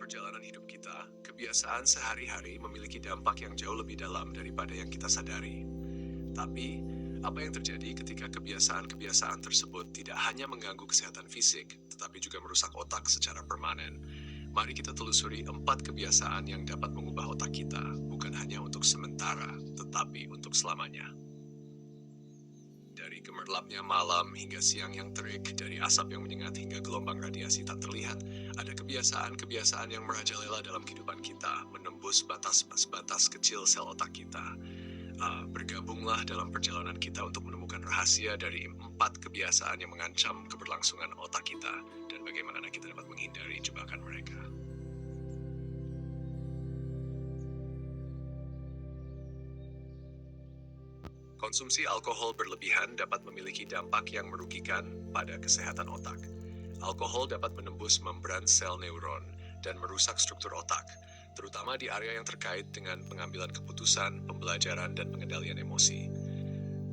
perjalanan hidup kita, kebiasaan sehari-hari memiliki dampak yang jauh lebih dalam daripada yang kita sadari. Tapi, apa yang terjadi ketika kebiasaan-kebiasaan tersebut tidak hanya mengganggu kesehatan fisik, tetapi juga merusak otak secara permanen? Mari kita telusuri 4 kebiasaan yang dapat mengubah otak kita, bukan hanya untuk sementara, tetapi untuk selamanya. Dari gemerlapnya malam hingga siang yang terik, dari asap yang menyengat hingga gelombang radiasi tak terlihat, ada kebiasaan-kebiasaan yang merajalela dalam kehidupan kita, menembus batas-batas kecil sel otak kita. Bergabunglah dalam perjalanan kita untuk menemukan rahasia dari 4 kebiasaan yang mengancam keberlangsungan otak kita, dan bagaimana kita dapat menghindari jebakan mereka. Konsumsi alkohol berlebihan dapat memiliki dampak yang merugikan pada kesehatan otak. Alkohol dapat menembus membran sel neuron dan merusak struktur otak, terutama di area yang terkait dengan pengambilan keputusan, pembelajaran, dan pengendalian emosi.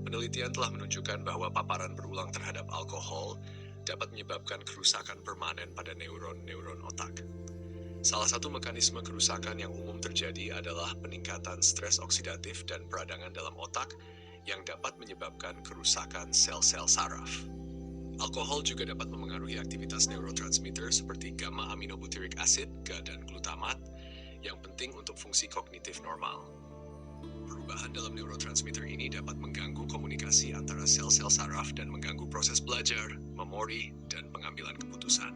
Penelitian telah menunjukkan bahwa paparan berulang terhadap alkohol dapat menyebabkan kerusakan permanen pada neuron-neuron otak. Salah satu mekanisme kerusakan yang umum terjadi adalah peningkatan stres oksidatif dan peradangan dalam otak yang dapat menyebabkan kerusakan sel-sel saraf. Alkohol juga dapat memengaruhi aktivitas neurotransmitter seperti gamma aminobutyric acid, GA, dan glutamat, yang penting untuk fungsi kognitif normal. Perubahan dalam neurotransmitter ini dapat mengganggu komunikasi antara sel-sel saraf dan mengganggu proses belajar, memori, dan pengambilan keputusan.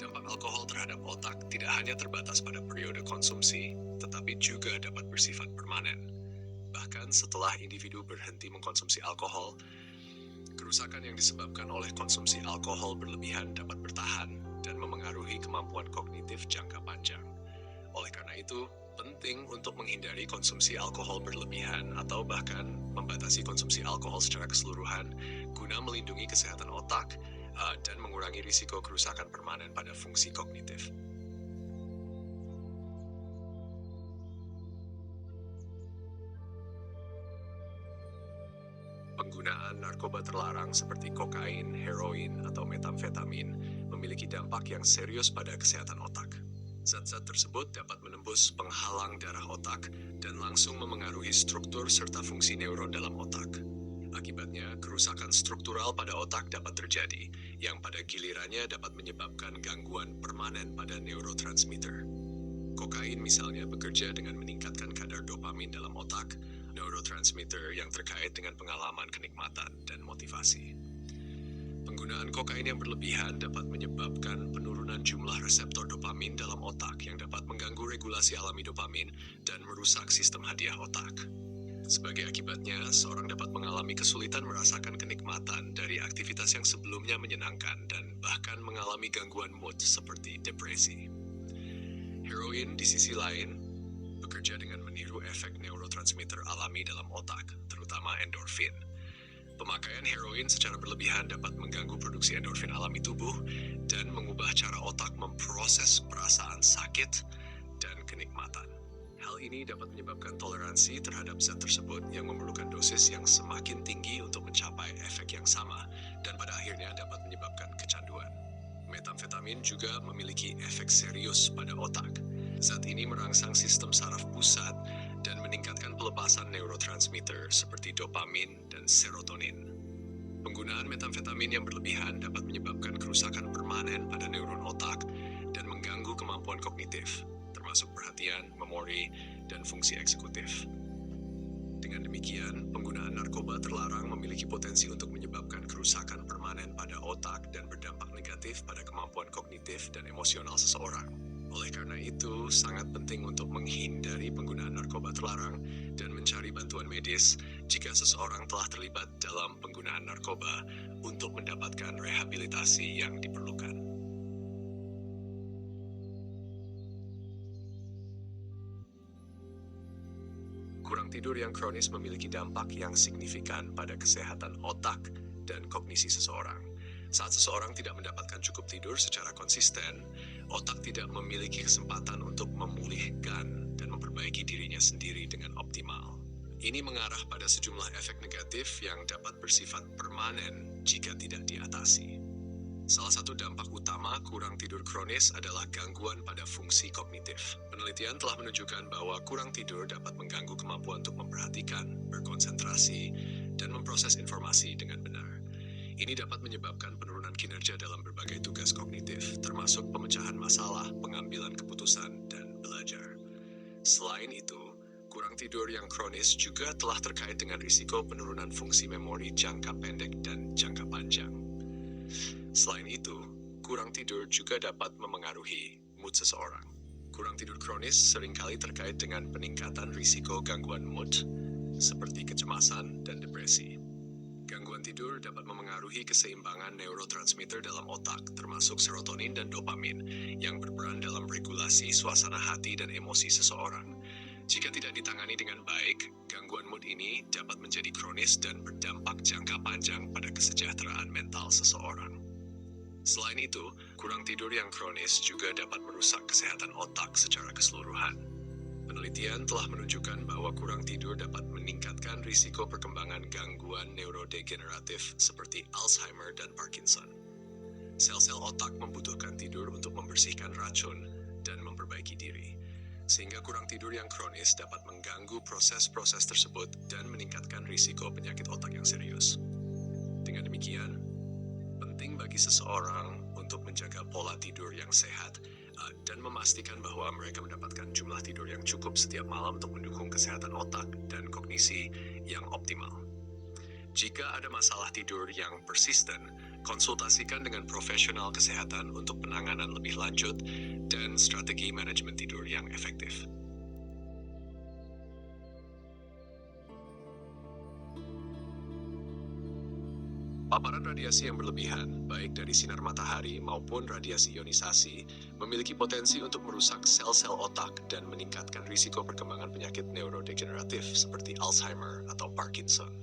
Dampak alkohol terhadap otak tidak hanya terbatas pada periode konsumsi, tetapi juga dapat bersifat permanen. Bahkan setelah individu berhenti mengkonsumsi alkohol, kerusakan yang disebabkan oleh konsumsi alkohol berlebihan dapat bertahan dan memengaruhi kemampuan kognitif jangka panjang. Oleh karena itu, penting untuk menghindari konsumsi alkohol berlebihan atau bahkan membatasi konsumsi alkohol secara keseluruhan guna melindungi kesehatan otak dan mengurangi risiko kerusakan permanen pada fungsi kognitif. Penggunaan narkoba terlarang seperti kokain, heroin, atau metamfetamin memiliki dampak yang serius pada kesehatan otak. Zat-zat tersebut dapat menembus penghalang darah otak dan langsung memengaruhi struktur serta fungsi neuron dalam otak. Akibatnya, kerusakan struktural pada otak dapat terjadi, yang pada gilirannya dapat menyebabkan gangguan permanen pada neurotransmitter. Kokain misalnya bekerja dengan meningkatkan kadar dopamin dalam otak, neurotransmitter yang terkait dengan pengalaman kenikmatan dan motivasi. Penggunaan kokain yang berlebihan dapat menyebabkan penurunan jumlah reseptor dopamin dalam otak yang dapat mengganggu regulasi alami dopamin dan merusak sistem hadiah otak. Sebagai akibatnya, seorang dapat mengalami kesulitan merasakan kenikmatan dari aktivitas yang sebelumnya menyenangkan dan bahkan mengalami gangguan mood seperti depresi. Heroin di sisi lain bekerja dengan meniru efek neurotransmitter alami dalam otak, terutama endorfin. Pemakaian heroin secara berlebihan dapat mengganggu produksi endorfin alami tubuh dan mengubah cara otak memproses perasaan sakit dan kenikmatan. Hal ini dapat menyebabkan toleransi terhadap zat tersebut yang memerlukan dosis yang semakin tinggi untuk mencapai efek yang sama dan pada akhirnya dapat menyebabkan kecanduan. Metamfetamin juga memiliki efek serius pada otak. Zat ini merangsang sistem saraf pusat dan meningkatkan pelepasan neurotransmitter seperti dopamin dan serotonin. Penggunaan metamfetamin yang berlebihan dapat menyebabkan kerusakan permanen pada neuron otak dan mengganggu kemampuan kognitif, termasuk perhatian, memori, dan fungsi eksekutif. Dengan demikian, penggunaan narkoba terlarang memiliki potensi untuk menyebabkan kerusakan permanen pada otak dan berdampak negatif pada kemampuan kognitif dan emosional seseorang. Oleh karena itu, sangat penting untuk menghindari penggunaan narkoba terlarang dan mencari bantuan medis jika seseorang telah terlibat dalam penggunaan narkoba untuk mendapatkan rehabilitasi yang diperlukan. Kurang tidur yang kronis memiliki dampak yang signifikan pada kesehatan otak dan kognisi seseorang. Saat seseorang tidak mendapatkan cukup tidur secara konsisten, otak tidak memiliki kesempatan untuk memulihkan dan memperbaiki dirinya sendiri dengan optimal. Ini mengarah pada sejumlah efek negatif yang dapat bersifat permanen jika tidak diatasi. Salah satu dampak utama kurang tidur kronis adalah gangguan pada fungsi kognitif. Penelitian telah menunjukkan bahwa kurang tidur dapat mengganggu kemampuan untuk memperhatikan, berkonsentrasi, dan memproses informasi dengan benar. Ini dapat menyebabkan penurunan kinerja dalam berbagai tugas kognitif, termasuk pemecahan masalah, pengambilan keputusan, dan belajar. Selain itu, kurang tidur yang kronis juga telah terkait dengan risiko penurunan fungsi memori jangka pendek dan jangka panjang. Selain itu, kurang tidur juga dapat memengaruhi mood seseorang. Kurang tidur kronis seringkali terkait dengan peningkatan risiko gangguan mood, seperti kecemasan dan depresi. Gangguan tidur dapat memengaruhi keseimbangan neurotransmitter dalam otak, termasuk serotonin dan dopamin, yang berperan dalam regulasi suasana hati dan emosi seseorang. Jika tidak ditangani dengan baik, gangguan mood ini dapat menjadi kronis dan berdampak jangka panjang pada kesejahteraan mental seseorang. Selain itu, kurang tidur yang kronis juga dapat merusak kesehatan otak secara keseluruhan. Penelitian telah menunjukkan bahwa kurang tidur dapat meningkatkan risiko perkembangan gangguan neurodegeneratif seperti Alzheimer dan Parkinson. Sel-sel otak membutuhkan tidur untuk membersihkan racun dan memperbaiki diri, sehingga kurang tidur yang kronis dapat mengganggu proses-proses tersebut dan meningkatkan risiko penyakit otak yang serius. Dengan demikian, penting bagi seseorang untuk menjaga pola tidur yang sehat dan memastikan bahwa mereka mendapatkan jumlah tidur yang cukup setiap malam untuk mendukung kesehatan otak dan kognisi yang optimal. Jika ada masalah tidur yang persisten, konsultasikan dengan profesional kesehatan untuk penanganan lebih lanjut dan strategi manajemen tidur yang efektif. Paparan radiasi yang berlebihan, baik dari sinar matahari maupun radiasi ionisasi, memiliki potensi untuk merusak sel-sel otak dan meningkatkan risiko perkembangan penyakit neurodegeneratif seperti Alzheimer atau Parkinson.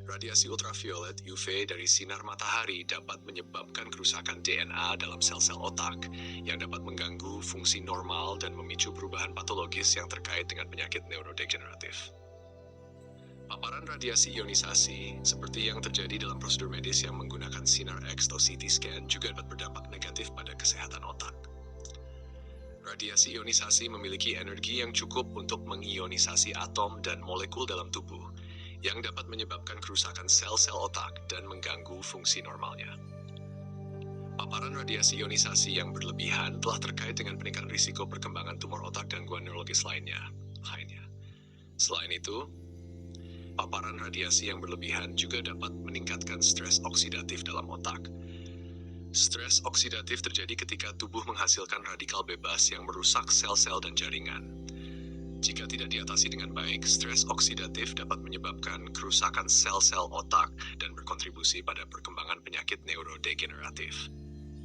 Radiasi ultraviolet UV dari sinar matahari dapat menyebabkan kerusakan DNA dalam sel-sel otak yang dapat mengganggu fungsi normal dan memicu perubahan patologis yang terkait dengan penyakit neurodegeneratif. Paparan radiasi ionisasi, seperti yang terjadi dalam prosedur medis yang menggunakan sinar X atau CT scan, juga dapat berdampak negatif pada kesehatan otak. Radiasi ionisasi memiliki energi yang cukup untuk mengionisasi atom dan molekul dalam tubuh, yang dapat menyebabkan kerusakan sel-sel otak dan mengganggu fungsi normalnya. Paparan radiasi ionisasi yang berlebihan telah terkait dengan peningkatan risiko perkembangan tumor otak dan gangguan neurologis lainnya. Selain itu, paparan radiasi yang berlebihan juga dapat meningkatkan stres oksidatif dalam otak. Stres oksidatif terjadi ketika tubuh menghasilkan radikal bebas yang merusak sel-sel dan jaringan. Jika tidak diatasi dengan baik, stres oksidatif dapat menyebabkan kerusakan sel-sel otak dan berkontribusi pada perkembangan penyakit neurodegeneratif.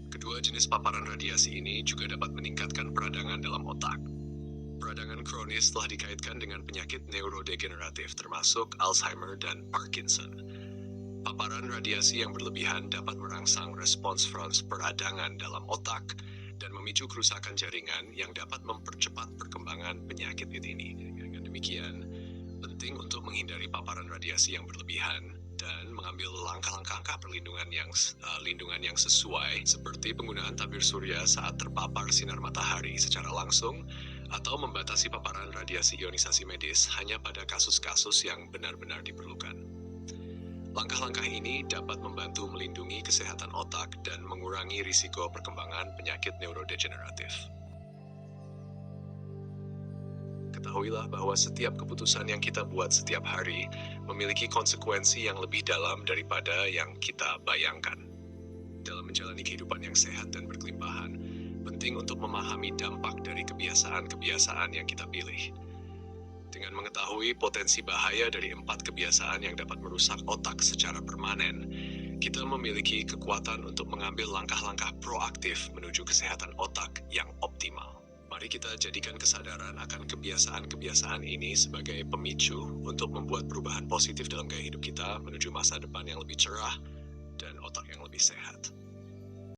Kedua jenis paparan radiasi ini juga dapat meningkatkan peradangan dalam otak. Peradangan kronis telah dikaitkan dengan penyakit neurodegeneratif termasuk Alzheimer dan Parkinson. Paparan radiasi yang berlebihan dapat merangsang respons peradangan dalam otak dan memicu kerusakan jaringan yang dapat mempercepat perkembangan penyakit ini. Dengan demikian, penting untuk menghindari paparan radiasi yang berlebihan dan mengambil langkah-langkah perlindungan yang sesuai, seperti penggunaan tabir surya saat terpapar sinar matahari secara langsung, atau membatasi paparan radiasi ionisasi medis hanya pada kasus-kasus yang benar-benar diperlukan. Langkah-langkah ini dapat membantu melindungi kesehatan otak dan mengurangi risiko perkembangan penyakit neurodegeneratif. Ketahuilah bahwa setiap keputusan yang kita buat setiap hari memiliki konsekuensi yang lebih dalam daripada yang kita bayangkan. Dalam menjalani kehidupan yang sehat dan berkelimpahan, penting untuk memahami dampak dari kebiasaan-kebiasaan yang kita pilih. Dengan mengetahui potensi bahaya dari 4 kebiasaan yang dapat merusak otak secara permanen, kita memiliki kekuatan untuk mengambil langkah-langkah proaktif menuju kesehatan otak yang optimal. Mari kita jadikan kesadaran akan kebiasaan-kebiasaan ini sebagai pemicu untuk membuat perubahan positif dalam gaya hidup kita menuju masa depan yang lebih cerah dan otak yang lebih sehat.